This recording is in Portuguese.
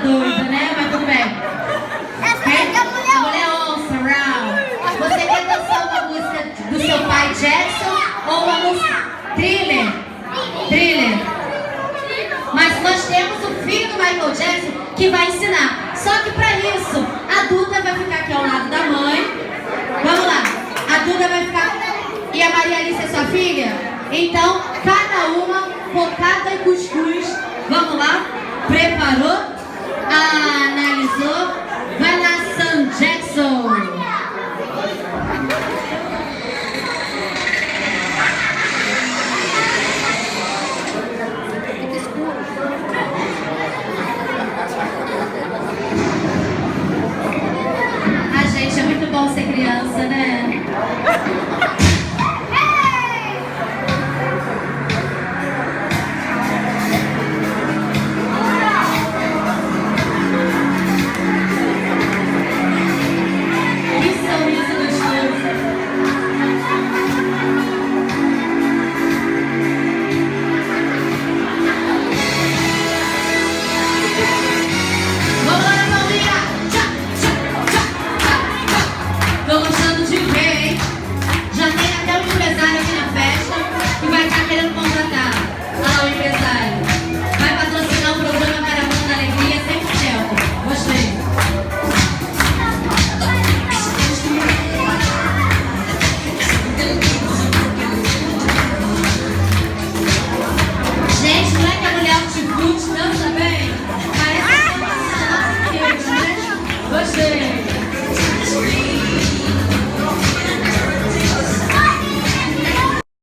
doida, né? Mas tudo bem. A mulher onça, round. Você quer dançar uma música do seu pai Jackson ou uma música Thriller? Thriller. Mas nós temos o filho do Michael Jackson que vai ensinar. Só que para isso, a Duda vai ficar aqui ao lado da mãe. Vamos lá. A Duda vai ficar... E a Maria Alice é sua filha? Então, cada uma, cocada e cuscuz. Vamos lá? Preparou? Analisou? Vai lá, Sam Jackson. Ah, gente, é muito bom ser criança, né?